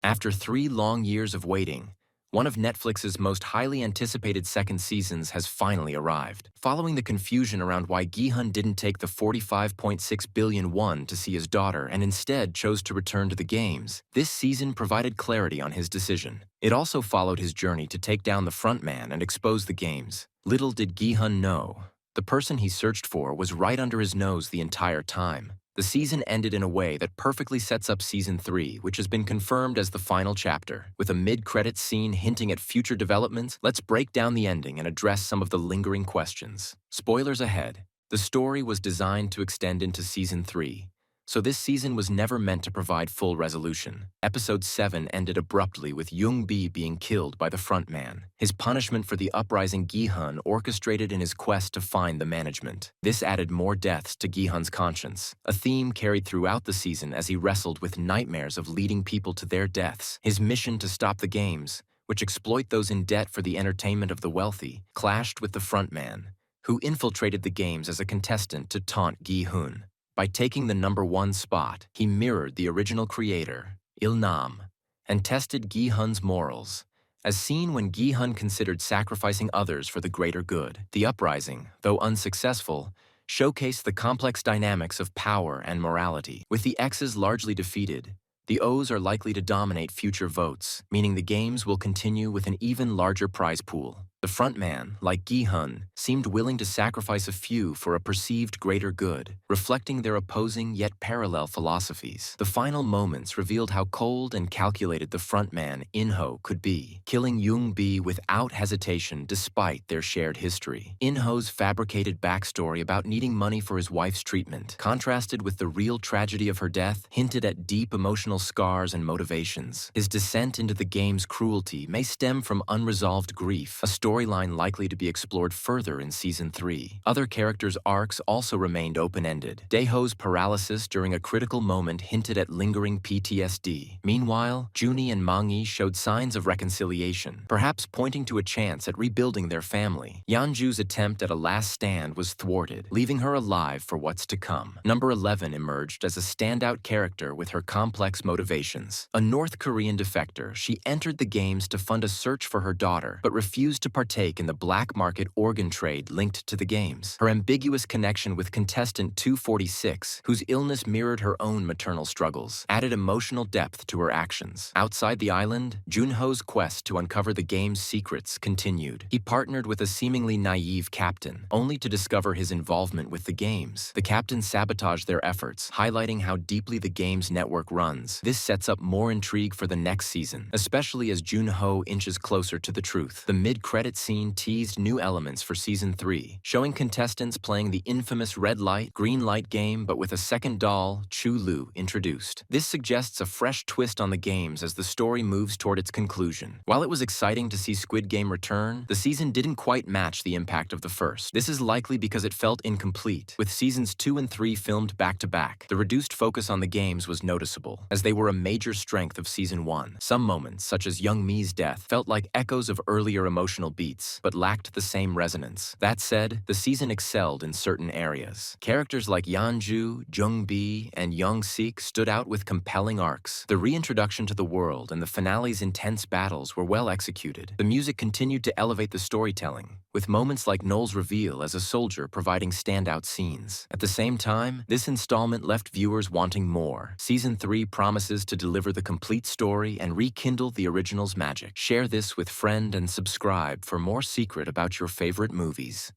After 3 long years of waiting, one of Netflix's most highly anticipated second seasons has finally arrived. Following the confusion around why Gi-hun didn't take the 45.6 billion won to see his daughter and instead chose to return to the games, this season provided clarity on his decision. It also followed his journey to take down the frontman and expose the games. Little did Gi-hun know, the person he searched for was right under his nose the entire time. The season ended in a way that perfectly sets up Season 3, which has been confirmed as the final chapter. With a mid-credits scene hinting at future developments, let's break down the ending and address some of the lingering questions. Spoilers ahead. The story was designed to extend into Season 3, so this season was never meant to provide full resolution. Episode 7 ended abruptly with Young-bi being killed by the frontman, his punishment for the uprising Gi-hun orchestrated in his quest to find the management. This added more deaths to Gi-hun's conscience, a theme carried throughout the season as he wrestled with nightmares of leading people to their deaths. His mission to stop the games, which exploit those in debt for the entertainment of the wealthy, clashed with the frontman, who infiltrated the games as a contestant to taunt Gi-hun. By taking the #1 spot, he mirrored the original creator, Il-nam, and tested Gi-hun's morals, as seen when Gi-hun considered sacrificing others for the greater good. The uprising, though unsuccessful, showcased the complex dynamics of power and morality. With the X's largely defeated, the O's are likely to dominate future votes, meaning the games will continue with an even larger prize pool. The frontman, like Gi-hun, seemed willing to sacrifice a few for a perceived greater good, reflecting their opposing yet parallel philosophies. The final moments revealed how cold and calculated the frontman, In-ho, could be, killing Young-bi without hesitation despite their shared history. In-ho's fabricated backstory about needing money for his wife's treatment, contrasted with the real tragedy of her death, hinted at deep emotional scars and motivations. His descent into the game's cruelty may stem from unresolved grief, a storyline likely to be explored further in Season 3. Other characters' arcs also remained open-ended. Daeho's paralysis during a critical moment hinted at lingering PTSD. Meanwhile, Juni and Mangi showed signs of reconciliation, perhaps pointing to a chance at rebuilding their family. Yeonju's attempt at a last stand was thwarted, leaving her alive for what's to come. Number 11 emerged as a standout character with her complex motivations. A North Korean defector, she entered the games to fund a search for her daughter, but refused to partake in the black market organ trade linked to the games. Her ambiguous connection with contestant 246, whose illness mirrored her own maternal struggles, added emotional depth to her actions. Outside the island, Junho's quest to uncover the game's secrets continued. He partnered with a seemingly naive captain, only to discover his involvement with the games. The captain sabotaged their efforts, highlighting how deeply the game's network runs. This sets up more intrigue for the next season, especially as Junho inches closer to the truth. The mid-credit scene teased new elements for Season 3, showing contestants playing the infamous red light, green light game but with a second doll, Chu-lu, introduced. This suggests a fresh twist on the games as the story moves toward its conclusion. While it was exciting to see Squid Game return, the season didn't quite match the impact of the first. This is likely because it felt incomplete. With Seasons 2 and 3 filmed back-to-back, the reduced focus on the games was noticeable, as they were a major strength of Season 1. Some moments, such as Young Mi's death, felt like echoes of earlier emotional beats, but lacked the same resonance. That said, the season excelled in certain areas. Characters like Yeonju, Jung-bi, and Young-sik stood out with compelling arcs. The reintroduction to the world and the finale's intense battles were well executed. The music continued to elevate the storytelling, with moments like Noel's reveal as a soldier providing standout scenes. At the same time, this installment left viewers wanting more. Season 3 promises to deliver the complete story and rekindle the original's magic. Share this with friend and subscribe for more secret about your favorite movies.